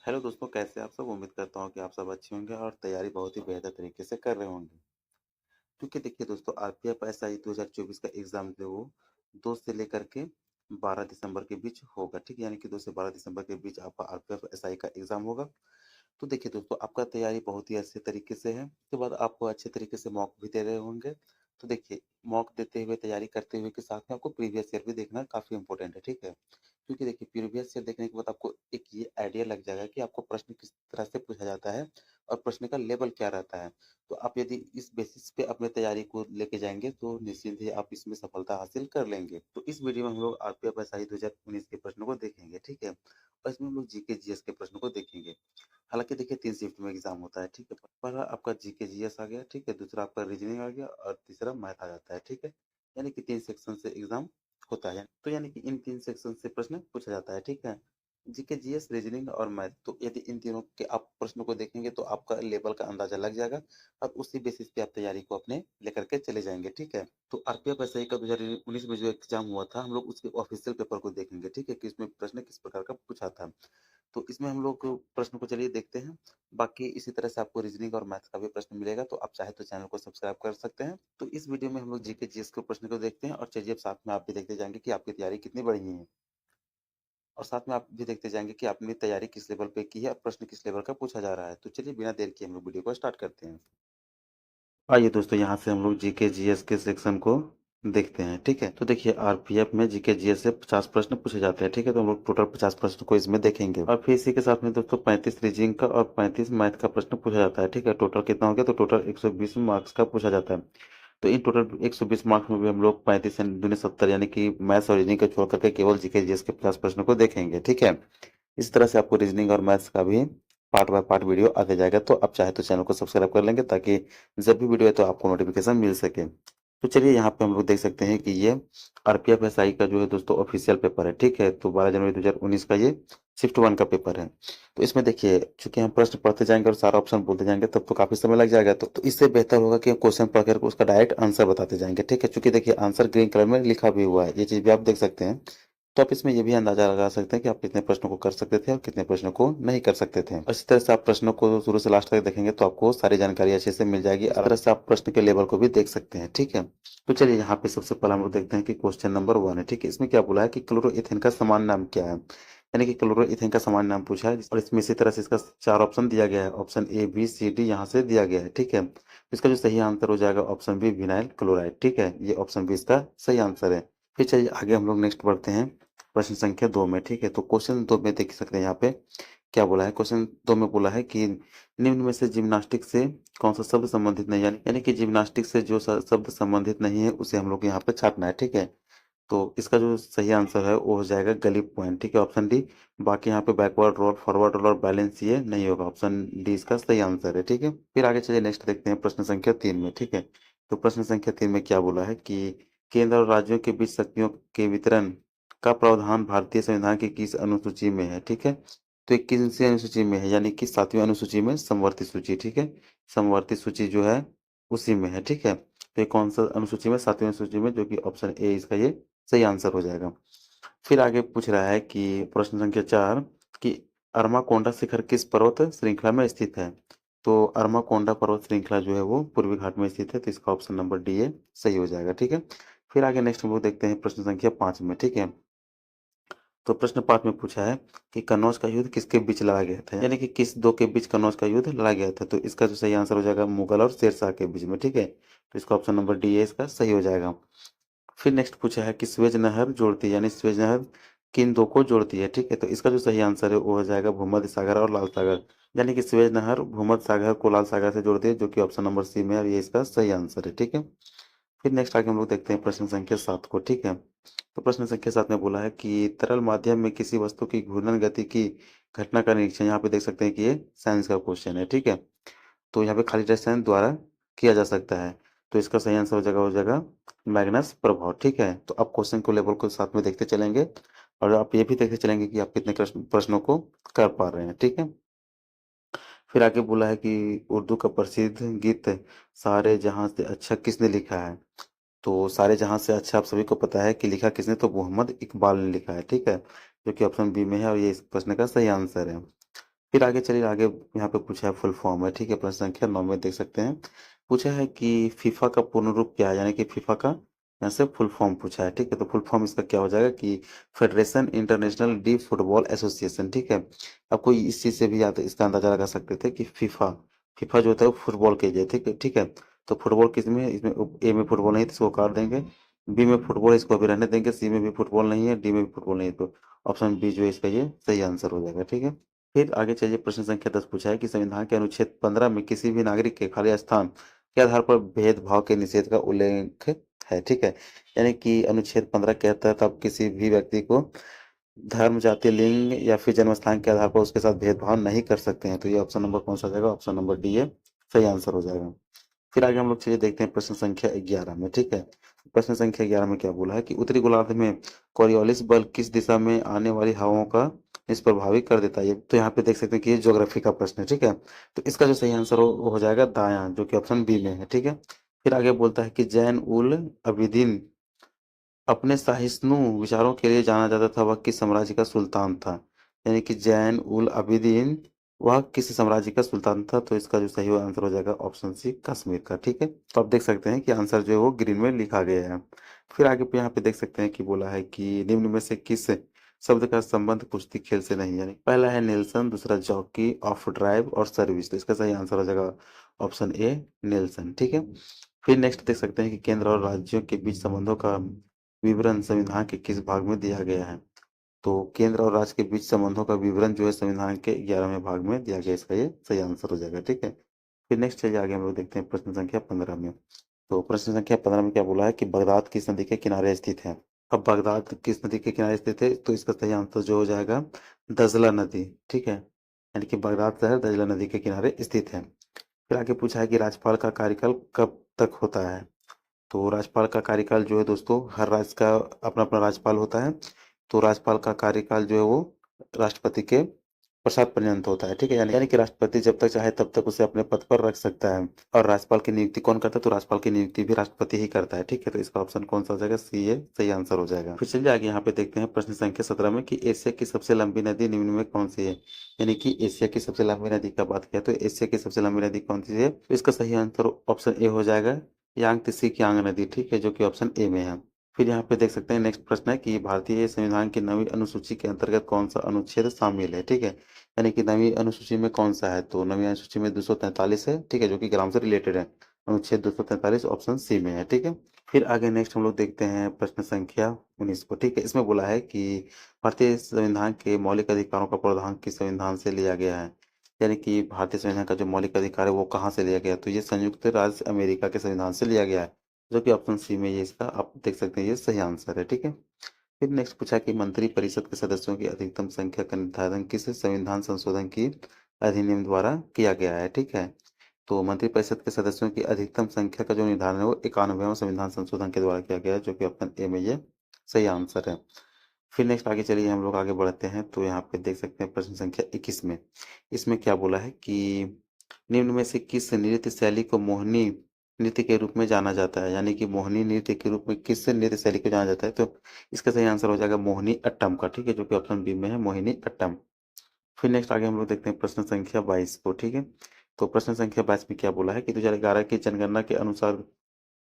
Hello दोस्तों, कैसे हैं आप सब? उम्मीद करता हूँ कि आप सब अच्छे होंगे और तैयारी बहुत ही बेहतर तरीके से कर रहे होंगे। क्योंकि देखिए दोस्तों, आरपीएफ एसआई 2024 का एग्ज़ाम जो है वो 2 से लेकर के 12 दिसंबर के बीच होगा, ठीक है? यानी कि 2 से 12 दिसंबर के बीच आपका आरपीएफ एसआई का एग्ज़ाम होगा। तो देखिए दोस्तों, आपका तैयारी बहुत ही अच्छे तरीके से है। उसके बाद आप अच्छे तरीके से मॉक भी दे रहे होंगे। तो देखिए, मॉक देते हुए, तैयारी करते हुए के साथ में आपको प्रीवियस ईयर भी देखना काफ़ी इम्पोर्टेंट है, ठीक है? क्योंकि देखिए, प्रीवियस ईयर देखने के बाद आपको एक ये आइडिया लग जाएगा कि आपको प्रश्न किस तरह से पूछा जाता है और प्रश्न का लेवल क्या रहता है। तो आप यदि इस बेसिस पे अपनी तैयारी को लेके जाएँगे, तो निश्चिंत ही आप इसमें सफलता हासिल कर लेंगे। तो इस वीडियो में हम लोग आरपीएफ एसआई 2019 के प्रश्नों को देखेंगे, ठीक है? और इसमें हम लोग जीके जीएस के प्रश्नों को देखेंगे। हालाँकि देखिए 3 शिफ्ट में एग्ज़ाम होता है, ठीक है? पहला आपका जीके जीएस आ गया, ठीक है? दूसरा आपका रीजनिंग आ गया और तीसरा मैथ आ जाता है, ठीक है? यानी कि 3 सेक्शन से एग्ज़ाम होता है। तो यानी कि इन 3 सेक्शन से प्रश्न पूछा जाता है, ठीक है? जीके जीएस, रीजनिंग और मैथ। तो यदि इन तीनों के आप प्रश्नों को देखेंगे तो आपका लेवल का अंदाज़ा लग जाएगा और उसी बेसिस पे आप तैयारी को अपने लेकर के चले जाएँगे, ठीक है? तो आरपीएफ एसआई का 2019 में जो एग्ज़ाम हुआ था, हम लोग उसके ऑफ़िशियल पेपर को देखेंगे, ठीक है? कि इसमें प्रश्न किस प्रकार का पूछा था। तो इसमें हम लोग प्रश्न को चलिए देखते हैं। बाकी इसी तरह से आपको रीज़निंग और मैथ्स का भी प्रश्न मिलेगा, तो आप चाहे तो चैनल को सब्सक्राइब कर सकते हैं। तो इस वीडियो में हम लोग जीके जीएस के प्रश्न को देखते हैं और चलिए अब साथ में आप भी देखते जाएँगे कि आपकी तैयारी कितनी बढ़ी है। और साथ में आप भी देखते जाएँगे कि आपने तैयारी किस लेवल पे की है और प्रश्न किस लेवल का पूछा जा रहा है। तो चलिए बिना देर किए हम लोग वीडियो को स्टार्ट करते हैं। आइए दोस्तों, यहाँ से हम लोग जीके जीएस के सेक्शन को देखते हैं, ठीक है? तो देखिए, आरपीएफ में जीके जीएस से 50 प्रश्न पूछे जाते हैं, ठीक है? तो हम लोग टोटल 50 प्रश्न को इसमें देखेंगे और फिर इसी के साथ में दोस्तों 35 रीजनिंग का और 35 मैथ का प्रश्न पूछा जाता है, ठीक है? टोटल कितना हो गया? तो टोटल 120 मार्क्स का पूछा जाता है। तो इन टोटल 120 मार्क्स में भी हम लोग 35 दूनी 70 यानी कि मैथ्स और रीजनिंग को छोड़ करके केवल जीके जीएस के 50 प्रश्नों को देखेंगे, ठीक है? इस तरह से आपको रीजनिंग और मैथ्स का भी पार्ट बाय पार्ट वीडियो आते जाएगा, तो आप चाहे तो चैनल को सब्सक्राइब कर लेंगे ताकि जब भी वीडियो है तो आपको नोटिफिकेशन मिल सके। तो चलिए यहाँ पे हम लोग देख सकते हैं कि ये आरपीएफ एसआई का जो है दोस्तों ऑफिशियल पेपर है, ठीक है? तो 12 जनवरी 2019 का ये शिफ्ट 1 का पेपर है। तो इसमें देखिए, चूँकि हम प्रश्न पढ़ते जाएँगे और सारा ऑप्शन बोलते जाएँगे तब तो काफ़ी समय लग जाएगा, तो इससे बेहतर होगा कि हम क्वेश्चन पढ़ कर के उसका डायरेक्ट आंसर बताते जाएँगे, ठीक है? चूँकि देखिए आंसर ग्रीन कलर में लिखा भी हुआ है, ये चीज़ भी आप देख सकते हैं। तो आप इसमें ये भी अंदाज़ा लगा सकते हैं कि आप कितने प्रश्नों को कर सकते थे और कितने प्रश्नों को नहीं कर सकते थे। और इसी तरह से आप प्रश्नों को शुरू से लास्ट तक देखेंगे तो आपको सारी जानकारी अच्छे से मिल जाएगी। इस तरह से आप प्रश्न के लेवल को भी देख सकते हैं, ठीक है? तो चलिए यहाँ पे सबसे पहले हम लोग देखते हैं कि क्वेश्चन नंबर 1 है, ठीक है? इसमें क्या बोला है कि क्लोरोईथेन का सामान्य नाम क्या है? यानी कि क्लोरोईथेन का सामान्य नाम पूछा है और इसमें इसी तरह से इसका 4 ऑप्शन दिया गया है। Option A, B, C, D यहाँ से दिया गया है, ठीक है? इसका जो सही आंसर हो जाएगा ऑप्शन बी, विनाइल क्लोराइड, ठीक है? ये ऑप्शन बी इसका सही आंसर है। फिर चलिए आगे हम लोग नेक्स्ट बढ़ते हैं प्रश्न संख्या 2 में, ठीक है? तो क्वेश्चन 2 में देख सकते हैं यहाँ पे क्या बोला है। क्वेश्चन 2 में बोला है कि निम्न में से जिम्नास्टिक से कौन सा शब्द संबंधित नहीं, यानी कि जिम्नास्टिक से जो शब्द संबंधित नहीं है उसे हम लोग यहाँ पे छांटना है, ठीक है? तो इसका जो सही आंसर है वो हो जाएगा गली पॉइंट, ठीक है? Option D. बाकी यहाँ पे बैकवर्ड रोल, फॉरवर्ड रोल और बैलेंस ये नहीं होगा। ऑप्शन डी इसका सही आंसर है, ठीक है? फिर आगे चलिए नेक्स्ट देखते हैं प्रश्न संख्या 3 में, ठीक है? तो प्रश्न संख्या 3 में क्या बोला है कि केंद्र और राज्यों के बीच शक्तियों के वितरण का प्रावधान भारतीय संविधान की किस अनुसूची में है, ठीक है? तो ये किस अनुसूची में है? यानी कि 7वीं अनुसूची में समवर्ती सूची, ठीक है? समवर्ती सूची जो है उसी में है, ठीक है? तो ये कौन सा अनुसूची में? 7वीं अनुसूची में, जो कि ऑप्शन ए इसका ये सही आंसर हो जाएगा। फिर आगे पूछ रहा है कि प्रश्न संख्या 4 कि अरमाकोंडा शिखर किस पर्वत श्रृंखला में स्थित है? तो अरमाकोंडा पर्वत श्रृंखला जो है वो पूर्वी घाट में स्थित है, तो इसका ऑप्शन नंबर डी है, सही हो जाएगा, ठीक है? फिर आगे नेक्स्ट हम लोग देखते हैं प्रश्न संख्या 5 में, ठीक है? तो प्रश्न 5 में पूछा है कि कन्नौज का युद्ध किसके बीच लड़ा गया था? यानी कि किस 2 के बीच कन्नौज का युद्ध लड़ा गया था? तो इसका जो सही आंसर हो जाएगा मुगल और शेरशाह के बीच में, ठीक है? तो इसका ऑप्शन नंबर डी है, इसका सही हो जाएगा। फिर नेक्स्ट पूछा है कि स्वेज नहर जोड़ती है, यानी स्वेज नहर किन दो को जोड़ती है, ठीक है? तो इसका जो सही आंसर है वो हो जाएगा भूमध्य सागर और लाल सागर, यानी कि स्वेज नहर भूमध्य सागर को लाल सागर से जोड़ती है, जो कि ऑप्शन नंबर सी में है और ये इसका सही आंसर है, ठीक है? फिर नेक्स्ट आगे हम लोग देखते हैं प्रश्न संख्या 7 को, ठीक है? तो प्रश्न संख्या 7 में बोला है कि तरल माध्यम में किसी वस्तु की घूर्णन गति की घटना का निरीक्षण, यहाँ पे देख सकते हैं कि ये साइंस का क्वेश्चन है, ठीक है? तो यहाँ पे खाली रसायन द्वारा किया जा सकता है। तो इसका सही आंसर हो जाएगा मैग्नस प्रभाव, ठीक है? तो आप क्वेश्चन को लेवल को साथ में देखते चलेंगे और आप ये भी देखते चलेंगे कि आप कितने प्रश्नों को कर पा रहे हैं, ठीक है? फिर आगे बोला है कि उर्दू का प्रसिद्ध गीत सारे जहां से अच्छा किसने लिखा है? तो सारे जहां से अच्छा आप सभी को पता है कि लिखा किसने? तो मोहम्मद इकबाल ने लिखा है, ठीक है? जो कि ऑप्शन बी में है और ये इस प्रश्न का सही आंसर है। फिर आगे चलिए, आगे यहाँ पे पूछा है फुल फॉर्म है, ठीक है, प्रश्न संख्या 9 में देख सकते हैं। पूछा है कि फीफा का पूर्ण रूप क्या है, यानी कि फीफा का यहाँ से फुल फॉर्म पूछा है, ठीक है। तो फुल फॉर्म इसका क्या हो जाएगा कि federation international D football association, ठीक है। आपको इस चीज से भी याद इसका अंदाजा लगा सकते थे कि फीफा, फीफा जो होता है वो फुटबॉल के लिए, ठीक है, ठीक है। तो फुटबॉल किस में, इसमें ए में फुटबॉल नहीं है तो इसको काट देंगे, बी में फुटबॉल इसको अभी रहने देंगे, सी में भी फुटबॉल नहीं है, डी में भी फुटबॉल नहीं है, तो ऑप्शन बी जो है इसका ये सही आंसर हो जाएगा, ठीक है। फिर आगे चलिए, प्रश्न संख्या 10 पूछा है कि संविधान के अनुच्छेद 15 में किसी भी नागरिक के खाली स्थान के आधार पर भेदभाव के निषेध का उल्लेख है, ठीक है। यानी कि अनुच्छेद 15 के तहत आप किसी भी व्यक्ति को धर्म, जाति, लिंग या फिर जन्म स्थान के आधार पर उसके साथ भेदभाव नहीं कर सकते हैं। तो ये ऑप्शन नंबर कौन सा हो जाएगा, ऑप्शन नंबर डी है, सही आंसर हो जाएगा। फिर आगे हम लोग चलिए देखते हैं प्रश्न संख्या 11 में, ठीक है। प्रश्न संख्या 11 में क्या बोला है कि उत्तरी गोलार्ध में कोरियोलिस बल किस दिशा में आने वाली हवाओं का निष्प्रभावी कर देता है। ये तो यहाँ पे देख सकते हैं कि ये ज्योग्राफी का प्रश्न है, ठीक है। तो इसका जो सही आंसर हो जाएगा दायां, जो कि ऑप्शन बी में है, ठीक है। फिर आगे बोलता है कि जैन उल अबिदीन अपने सहिष्णु विचारों के लिए जाना जाता था, वह किस साम्राज्य का सुल्तान था। यानी कि जैन उल अबिदीन वह किस साम्राज्य का सुल्तान था। तो इसका जो सही आंसर हो जाएगा ऑप्शन सी, कश्मीर का, ठीक है। तो आप देख सकते हैं कि आंसर जो है वो ग्रीन में लिखा गया है। फिर आगे पे यहाँ पे देख सकते हैं कि बोला है कि निम्न में से किस शब्द का संबंध कुश्ती खेल से नहीं, यानी पहला है नेल्सन, दूसरा जॉकी, ऑफ ड्राइव और सर्विस। तो इसका सही आंसर हो जाएगा ऑप्शन ए, नेल्सन, ठीक है। फिर नेक्स्ट देख सकते हैं कि केंद्र और राज्यों के बीच संबंधों का विवरण संविधान के किस भाग में दिया गया है। तो केंद्र और राज्य के बीच संबंधों का विवरण जो है संविधान के 11वें भाग में दिया गया, इसका ये सही आंसर हो जाएगा, ठीक है। फिर नेक्स्ट चलिए आगे हम लोग देखते हैं प्रश्न संख्या 15 में। तो प्रश्न संख्या 15 में क्या बोला है कि बगदाद किस नदी के किनारे स्थित है। अब बगदाद किस नदी के किनारे स्थित है, तो इसका सही आंसर जो हो जाएगा दजला नदी, ठीक है। यानी कि बगदाद शहर दजला नदी के किनारे स्थित है। फिर आगे पूछा है कि राज्यपाल का कार्यकाल कब तक होता है। तो राज्यपाल का कार्यकाल जो है दोस्तों, हर राज्य का अपना अपना राज्यपाल होता है। तो राज्यपाल का कार्यकाल जो है वो राष्ट्रपति के प्रसाद पर्यंत होता है, ठीक है। यानी कि राष्ट्रपति जब तक चाहे तब तक उसे अपने पद पर रख सकता है। और राज्यपाल की नियुक्ति कौन करता है, तो राज्यपाल की नियुक्ति भी राष्ट्रपति ही करता है, ठीक है। तो इसका ऑप्शन कौन सा हो जाएगा, सी है, सही आंसर हो जाएगा। फिर चलिए आगे यहाँ पे देखते हैं प्रश्न संख्या 17 में कि एशिया की सबसे लंबी नदी निम्न में कौन सी है। यानी कि एशिया की सबसे लंबी नदी का बात किया तो एशिया की सबसे लंबी नदी कौन सी है, तो इसका सही आंसर ऑप्शन ए हो जाएगा, यांग त्सी कियांग नदी, ठीक है, जो कि ऑप्शन ए में है। फिर यहाँ पे देख सकते हैं नेक्स्ट प्रश्न है कि भारतीय संविधान की नवीं अनुसूची के अंतर्गत कौन सा अनुच्छेद शामिल है, ठीक है। यानी कि नवीं अनुसूची में कौन सा है, तो नवीं अनुसूची में 243 है, ठीक है, जो कि ग्राम से रिलेटेड है। अनुच्छेद 243 ऑप्शन सी में है, ठीक है। फिर आगे नेक्स्ट हम लोग देखते हैं प्रश्न संख्या 19 को, ठीक है। इसमें बोला है कि भारतीय संविधान के मौलिक अधिकारों का प्रावधान किस संविधान से लिया गया है। यानी कि भारतीय संविधान का जो मौलिक अधिकार है वो कहाँ से लिया गया है, तो ये संयुक्त राज्य अमेरिका के संविधान से लिया गया है, जो कि ऑप्शन सी में ये इसका आप देख सकते हैं ये सही आंसर है, ठीक है। फिर नेक्स्ट पूछा कि मंत्री परिषद के सदस्यों की अधिकतम संख्या का निर्धारण किस संविधान संशोधन की अधिनियम द्वारा किया गया है, ठीक है। तो मंत्रिपरिषद के सदस्यों की अधिकतम संख्या का जो निर्धारण है वो 91वें संविधान संशोधन के द्वारा किया गया है, जो कि ऑप्शन ए में ये सही आंसर है। फिर नेक्स्ट आगे चलिए हम लोग आगे बढ़ते हैं। तो यहाँ पे देख सकते हैं प्रश्न संख्या 21 में, इसमें क्या बोला है कि निम्न में से किस नृत्य शैली को मोहिनी नृत्य के रूप में जाना जाता है। यानी कि मोहिनी नृत्य के रूप में किस नृत्य शैली को जाना जाता है, तो इसका सही आंसर हो जाएगा मोहिनी अट्टम का, ठीक है, जो कि ऑप्शन बी में है, मोहिनी अट्टम। फिर नेक्स्ट आगे हम लोग देखते हैं प्रश्न संख्या 22 को, ठीक है। तो प्रश्न संख्या 22 में क्या बोला है कि 2011 की जनगणना के अनुसार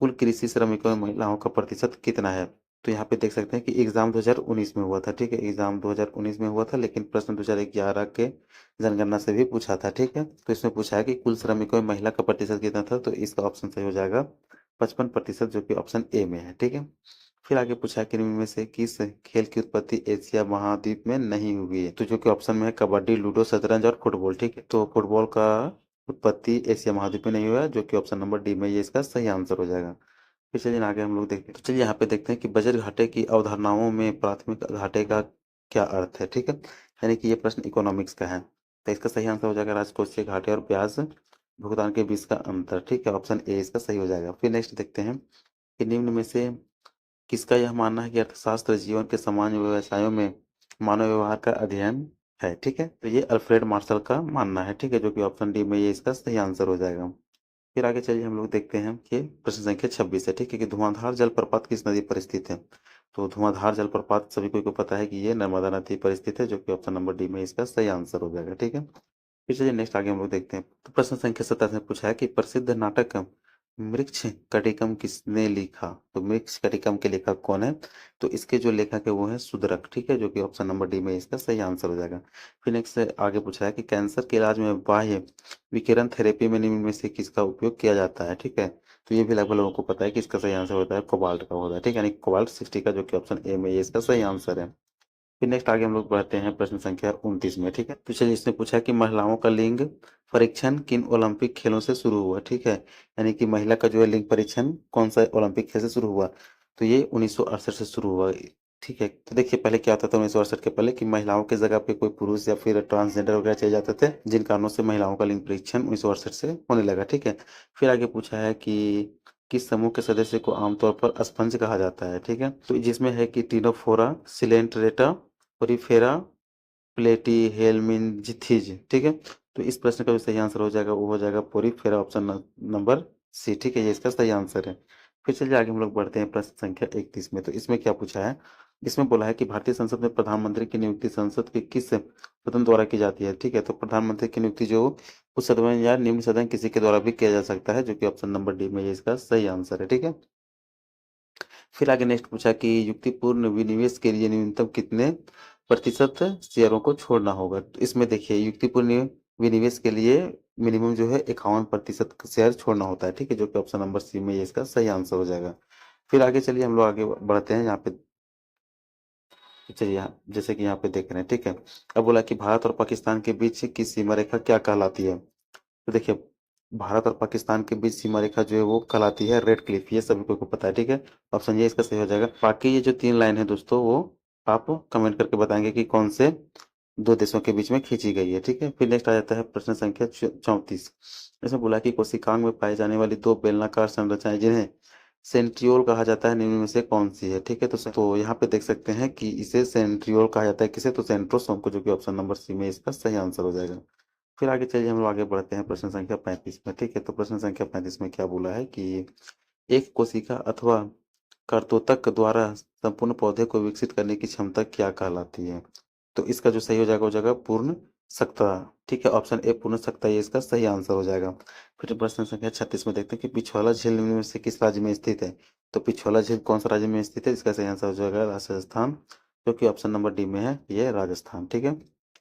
कुल कृषि श्रमिकों में महिलाओं का प्रतिशत कितना है। तो यहाँ पे देख सकते हैं कि एग्जाम 2019 में हुआ था, ठीक है, एग्जाम 2019 में हुआ था, लेकिन प्रश्न 2011 के जनगणना से भी पूछा था, ठीक है। तो इसमें पूछा है कि कुल श्रमिकों में महिला का प्रतिशत कितना था, तो इसका ऑप्शन सही हो जाएगा 55%, जो कि ऑप्शन ए में है, ठीक है। फिर आगे पूछा है कि निम्न में से किस खेल की उत्पत्ति एशिया महाद्वीप में नहीं हुई है, तो जो कि ऑप्शन में है कबड्डी, लूडो, शतरंज और फुटबॉल, ठीक है। तो फुटबॉल का उत्पत्ति एशिया महाद्वीप में नहीं हुआ है, जो कि ऑप्शन नंबर डी में ये इसका सही आंसर हो जाएगा। फिर चलिए आगे हम लोग देखते हैं। तो चलिए यहाँ पे देखते हैं कि बजट घाटे की अवधारणाओं में प्राथमिक घाटे का क्या अर्थ है, ठीक है। यानी कि ये प्रश्न इकोनॉमिक्स का है, तो इसका सही आंसर हो जाएगा राजकोषीय घाटे और ब्याज भुगतान के बीच का अंतर, ठीक है, ऑप्शन ए इसका सही हो जाएगा। फिर नेक्स्ट देखते हैं कि निम्न में से किसका यह मानना है कि अर्थशास्त्र जीवन के सामान्य व्यवसायों में मानव व्यवहार का अध्ययन है, ठीक है। तो ये अल्फ्रेड मार्शल का मानना है, ठीक है, जो कि ऑप्शन डी में ये इसका सही आंसर हो जाएगा। फिर आगे चलिए हम लोग देखते हैं कि प्रश्न संख्या 26 है, ठीक है, कि धुआंधार जलप्रपात किस नदी पर स्थित है। तो धुआंधार जलप्रपात सभी को पता है कि ये नर्मदा नदी पर स्थित है, जो कि ऑप्शन नंबर डी में इसका सही आंसर हो जाएगा, ठीक है। फिर चलिए नेक्स्ट आगे हम लोग देखते हैं। तो प्रश्न संख्या 27 में पूछा है कि प्रसिद्ध नाटक मृक्ष कटिकम किसने लिखा? तो मृक्ष कटिकम के लेखक कौन है? तो इसके जो लेखक है वो है सुदरक, ठीक है, जो कि ऑप्शन नंबर डी में इसका सही आंसर हो जाएगा। फिर नेक्स्ट से आगे पूछा है कि कैंसर के इलाज में बाह्य विकिरण थेरेपी में निम्न में से किसका उपयोग किया जाता है? ठीक है, तो ये भी लगभग लोगों को पता है कि इसका सही आंसर होता है कोबाल्ट का होता है, ठीक है, यानी कोबाल्ट 60 का, जो कि ऑप्शन ए में ये इसका सही आंसर है। फिर नेक्स्ट आगे हम लोग बढ़ते हैं प्रश्न संख्या 29 में, ठीक है। तो चलिए इसने पूछा कि महिलाओं का लिंग परीक्षण किन ओलंपिक खेलों से शुरू हुआ? ठीक है, यानी कि महिला का जो है लिंग परीक्षण कौन सा ओलंपिक खेल से शुरू हुआ? तो ये 1968 से शुरू हुआ, ठीक है। तो देखिए पहले क्या होता था 1968 के पहले, कि महिलाओं की जगह पे कोई पुरुष या फिर ट्रांसजेंडर वगैरह चले जाते थे, जिन कारणों से महिलाओं का लिंग परीक्षण 1968 से होने लगा, ठीक है। फिर आगे पूछा है कि किस समूह के सदस्य को आमतौर पर स्पंज कहा जाता है? ठीक है, तो जिसमें है कि टिनोफोरा, सिलेंट्रेटा, पोरीफेरा, प्लेटीहेल्मिंथिस, ठीक है। तो इस प्रश्न का जो सही आंसर हो जाएगा वो हो जाएगा पोरीफेरा, ऑप्शन नंबर सी, ठीक है, ये इसका सही आंसर है। फिर चलिए आगे हम लोग बढ़ते हैं प्रश्न संख्या 31 में। तो इसमें क्या पूछा है? इसमें बोला है कि भारतीय संसद में प्रधानमंत्री की नियुक्ति संसद के किस सदन द्वारा की जाती है? ठीक है, तो प्रधानमंत्री की नियुक्ति जो उच्च सदन या निम्न सदन किसी के द्वारा भी किया जा सकता है, जो कि ऑप्शन नंबर डी में ये इसका सही आंसर है, ठीक है। फिर आगे नेक्स्ट पूछा कि युक्तिपूर्ण विनिवेश के लिए न्यूनतम कितने प्रतिशत शेयरों को छोड़ना होगा? तो इसमें देखिए युक्तिपूर्ण विनिवेश के लिए मिनिमम जो है 51% शेयर छोड़ना होता है, ठीक है, जो कि ऑप्शन नंबर सी में ये इसका सही आंसर हो जाएगा। फिर आगे चलिए हम लोग आगे बढ़ते हैं, यहाँ पे चलिए यहाँ जैसे कि यहाँ पे देख रहे हैं, ठीक है। अब बोला कि भारत और पाकिस्तान के बीच की सीमा रेखा क्या कहलाती है? तो देखिए भारत और पाकिस्तान के बीच सीमा रेखा जो है वो कहलाती है रेड क्लिफ, ये सभी को पता है, ठीक है। ऑप्शन ये इसका सही हो जाएगा। बाकी ये जो 3 लाइन है दोस्तों वो आप कमेंट करके बताएंगे कि कौन से 2 देशों के बीच में खींची गई है, ठीक है। फिर नेक्स्ट आ जाता है प्रश्न संख्या 34। इसमें बोला कि कोशिकांग में पाई जाने वाली 2 बेलनाकार संरचनाएं जिन्हें सेंट्रियोल कहा जाता है, निम्न में से कौन सी है? ठीक है, तो यहाँ पे देख सकते हैं कि इसे सेंट्रियोल कहा जाता है, किसे? तो सेंट्रोसोम को, जो कि ऑप्शन नंबर सी में इसका सही आंसर हो जाएगा। फिर आगे चलिए हम लोग आगे बढ़ते हैं प्रश्न संख्या 35 में, ठीक है। तो प्रश्न संख्या 35 में क्या बोला है कि एक कोशिका अथवा कर्तोतक द्वारा संपूर्ण पौधे को विकसित करने की क्षमता क्या कहलाती है? तो इसका जो सही हो जाएगा पूर्ण सक्ता, ठीक है, ऑप्शन ए पूर्ण सक्ता ये इसका सही आंसर हो जाएगा। फिर प्रश्न संख्या 36 में देखते हैं कि पिछोला झील निम्न में से किस राज्य में स्थित है? तो पिछोला झील कौन सा राज्य में स्थित है? इसका सही आंसर हो जाएगा राजस्थान, जो कि ऑप्शन नंबर डी में है, ये राजस्थान, ठीक है।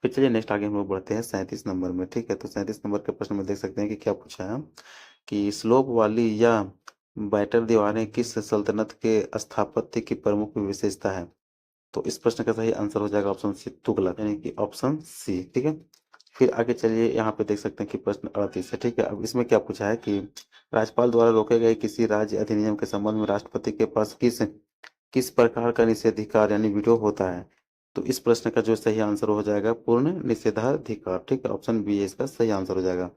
फिर चलिए नेक्स्ट आगे हम लोग बढ़ते हैं 37 नंबर में, ठीक है। तो 37 नंबर के प्रश्न में देख सकते हैं कि क्या पूछा है कि स्लोप वाली या बैटर दीवारें किस सल्तनत के स्थापत्य की प्रमुख विशेषता है? तो इस प्रश्न का सही आंसर हो जाएगा ऑप्शन सी तुगलक, यानी कि ऑप्शन सी, ठीक है। फिर आगे चलिए यहाँ पे देख सकते हैं कि प्रश्न 38 है, ठीक है। अब इसमें क्या पूछा है कि राज्यपाल द्वारा रोके गए किसी राज्य अधिनियम के संबंध में राष्ट्रपति के पास किस किस प्रकार का निषेधाधिकार यानी वीटो होता है? तो इस प्रश्न का जो सही आंसर हो जाएगा पूर्ण निषेधाधिकार, ठीक है, ऑप्शन बी इसका सही आंसर हो जाएगा।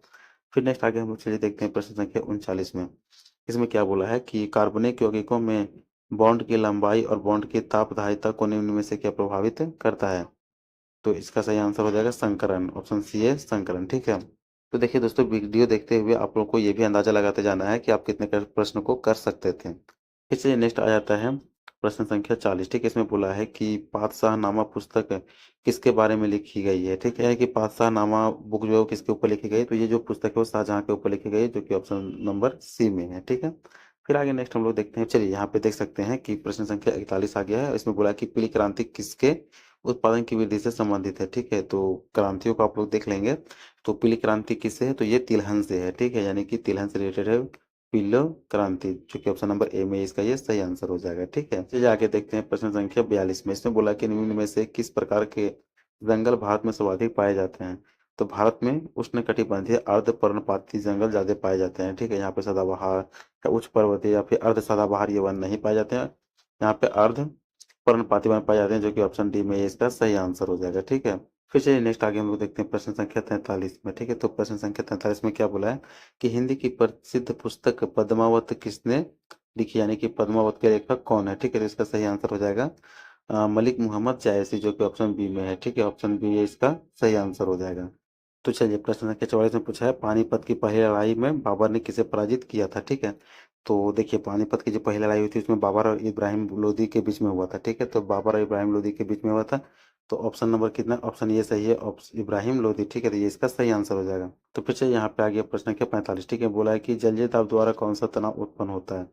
फिर नेक्स्ट आगे हम लोग चलिए देखते हैं प्रश्न संख्या 39 में। इसमें क्या बोला है कि कार्बनिक यौगिकों में बॉन्ड की लंबाई और बॉन्ड की तापधारिता को निम्न में से क्या प्रभावित करता है? तो इसका सही आंसर हो जाएगा संकरण, ऑप्शन सी है संकरण, ठीक है। तो देखिए दोस्तों वीडियो देखते हुए आप लोग को ये भी अंदाजा लगाते जाना है कि आप कितने प्रश्न को कर सकते थे। इसलिए नेक्स्ट आ जाता है प्रश्न संख्या 40, ठीक है। इसमें बोला है कि पातशाहनामा पुस्तक किसके बारे में लिखी गई है? ठीक है, कि पातशाहनामा बुक जो है वो किसके ऊपर लिखी गई? तो ये जो पुस्तक है वो शाहजहाँ के ऊपर लिखी गई है, जो कि ऑप्शन नंबर सी में है, ठीक है। फिर आगे नेक्स्ट हम लोग देखते हैं, चलिए यहाँ पे देख सकते हैं कि प्रश्न संख्या 41 आ गया है। इसमें बोला कि पीली क्रांति किसके उत्पादन की वृद्धि से संबंधित है? ठीक है, तो क्रांतियों को आप लोग देख लेंगे। तो पीली क्रांति किससे है? तो ये तिलहन से है, ठीक है, यानी कि तिलहन से रिलेटेड है पीलो क्रांति, जो कि ऑप्शन नंबर ए में इसका ये सही आंसर हो जाएगा, ठीक है। चलिए आगे देखते हैं प्रश्न संख्या 42 में। इसमें बोला कि निम्न में से किस प्रकार के जंगल भारत में सर्वाधिक पाए जाते हैं? तो भारत में उष्णकटिबंधीय अर्ध पर्णपाती जंगल ज्यादा पाए जाते हैं, ठीक है। यहाँ पे सदाबहार या उच्च पर्वतीय या फिर अर्ध सदाबहार ये वन नहीं पाए जाते हैं, यहाँ पे अर्ध पर्णपाती वन पाए जाते हैं, जो कि ऑप्शन डी में इसका सही आंसर हो जाएगा, ठीक है। फिर चलिए नेक्स्ट आगे हम लोग देखते हैं प्रश्न संख्या 43 में, ठीक है। तो प्रश्न संख्या 43 में क्या बोला है कि हिंदी की प्रसिद्ध पुस्तक पद्मावत किसने लिखी, यानी कि पद्मावत के लेखक कौन है? ठीक है, तो इसका सही आंसर हो जाएगा मलिक मोहम्मद जायसी, जो कि ऑप्शन बी में है, ठीक है, ऑप्शन बी ये इसका सही आंसर हो जाएगा। तो चलिए प्रश्न संख्या 44 में पूछा है पानीपत की पहली लड़ाई में बाबर ने किसे पराजित किया था? ठीक है, तो देखिए पानीपत की जो पहली लड़ाई हुई थी उसमें बाबर और इब्राहिम लोदी के बीच में हुआ था, ठीक है, तो बाबर और इब्राहिम लोदी के बीच में हुआ था। तो ऑप्शन नंबर कितना, ऑप्शन ये सही है, ऑप्शन इब्राहिम लोधी, ठीक है, तो ये इसका सही आंसर हो जाएगा। तो फिर से यहाँ पे आ गया प्रश्न संख्या 45, ठीक है, बोला है कि जलीय दाब द्वारा कौन सा तनाव उत्पन्न होता है।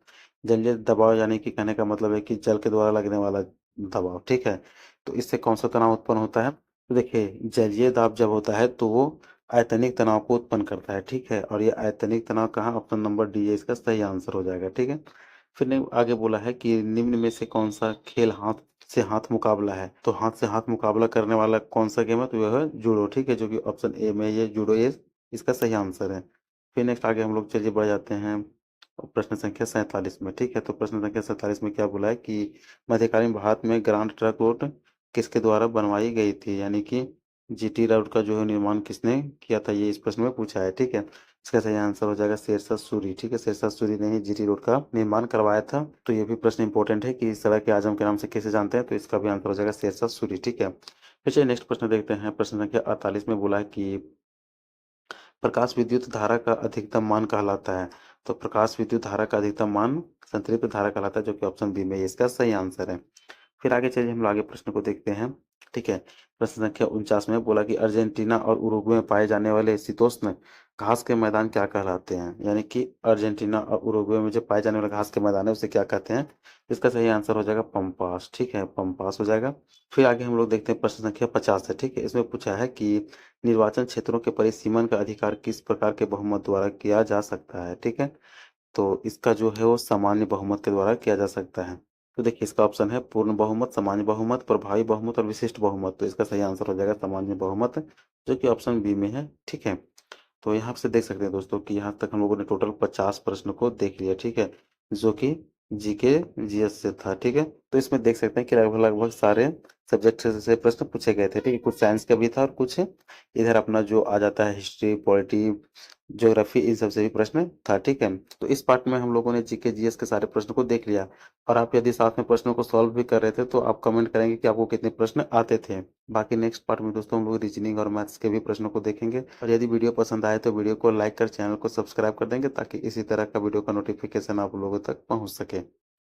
जलीय दबाव यानी कि कहने का मतलब है कि जल के द्वारा लगने वाला दबाव, ठीक है, तो इससे कौन सा तनाव उत्पन्न होता है। तो देखिए जलीय दाब जब होता है तो वो आयतनिक तनाव को उत्पन्न करता है, ठीक है, और ये आयतनिक तनाव कहाँ, ऑप्शन नंबर डी है इसका सही आंसर हो जाएगा, ठीक है। फिर ने आगे बोला है कि निम्न में से कौन सा खेल हाथ से हाथ मुकाबला है। तो हाथ से हाथ मुकाबला करने वाला कौन सा गेम है, तो यह है जूडो, ठीक है, जो कि ऑप्शन ए में ये जूडो ये इसका सही आंसर है। फिर नेक्स्ट आगे हम लोग चलिए बढ़ जाते हैं प्रश्न संख्या 47 में, ठीक है। तो प्रश्न संख्या 47 में क्या बोला है कि मध्यकालीन भारत में ग्रांड ट्रंक रोड किसके द्वारा बनवाई गई थी, यानी कि जीटी रोड का जो है निर्माण किसने किया था, ये इस प्रश्न में पूछा है, ठीक है। इसका सही आंसर हो जाएगा शेरशाह सूरी, ठीक है, शेरशाह सूरी ने ही जीटी रोड का निर्माण करवाया था। तो ये भी प्रश्न इंपॉर्टेंट है कि इस सड़क के आजम के नाम से कैसे जानते हैं, तो इसका भी आंसर हो जाएगा शेरशाह सूरी, ठीक है। फिर चलिए नेक्स्ट प्रश्न देखते हैं। प्रश्न संख्या 48 में बोला है कि प्रकाश विद्युत धारा का अधिकतम मान कहलाता है। तो प्रकाश विद्युत धारा का अधिकतम मान संतृप्त धारा कहलाता है, जो कि ऑप्शन बी में इसका सही आंसर है। फिर आगे चलिए हम लोग आगे प्रश्न को देखते हैं, ठीक है। प्रश्न संख्या 49 में बोला कि अर्जेंटीना और उरुग्वे में पाए जाने वाले शीतोष्ण घास के मैदान क्या कहलाते हैं, यानी कि अर्जेंटीना और उरुग्वे में जो पाए जाने वाले घास के मैदान है उसे क्या कहते हैं। इसका सही आंसर हो जाएगा पंपास, ठीक है, पंपास हो जाएगा। फिर आगे हम लोग देखते हैं प्रश्न संख्या 50 है, ठीक है। इसमें पूछा है कि निर्वाचन क्षेत्रों के परिसीमन का अधिकार किस प्रकार के बहुमत द्वारा किया जा सकता है, ठीक है। तो इसका जो है वो सामान्य बहुमत के द्वारा किया जा सकता है। तो देखिए इसका ऑप्शन है पूर्ण बहुमत, सामान्य बहुमत, प्रभावी बहुमत और विशिष्ट बहुमत। तो इसका सही आंसर हो जाएगा सामान्य बहुमत, जो कि ऑप्शन बी में है, ठीक है। तो यहाँ से देख सकते हैं दोस्तों कि यहाँ तक हम लोगों ने टोटल 50 प्रश्न को देख लिया, ठीक है, जो कि जीके जीएस से था, ठीक है। तो इसमें देख सकते हैं कि लगभग लगभग सारे सब्जेक्ट से प्रश्न पूछे गए थे, ठीक है, कुछ साइंस का भी था और कुछ इधर अपना जो आ जाता है हिस्ट्री, पॉलिटी, ज्योग्राफी, इन सब से भी प्रश्न था, ठीक है। तो इस पार्ट में हम लोगों ने जीके जीएस के सारे प्रश्नों को देख लिया। और आप यदि साथ में प्रश्नों को सॉल्व भी कर रहे थे तो आप कमेंट करेंगे कि आपको कितने प्रश्न आते थे। बाकी नेक्स्ट पार्ट में दोस्तों हम लोग रीजनिंग और मैथ्स के भी प्रश्नों को देखेंगे। और यदि वीडियो पसंद आए तो वीडियो को लाइक कर चैनल को सब्सक्राइब कर देंगे, ताकि इसी तरह का वीडियो का नोटिफिकेशन आप लोगों तक पहुंच सके।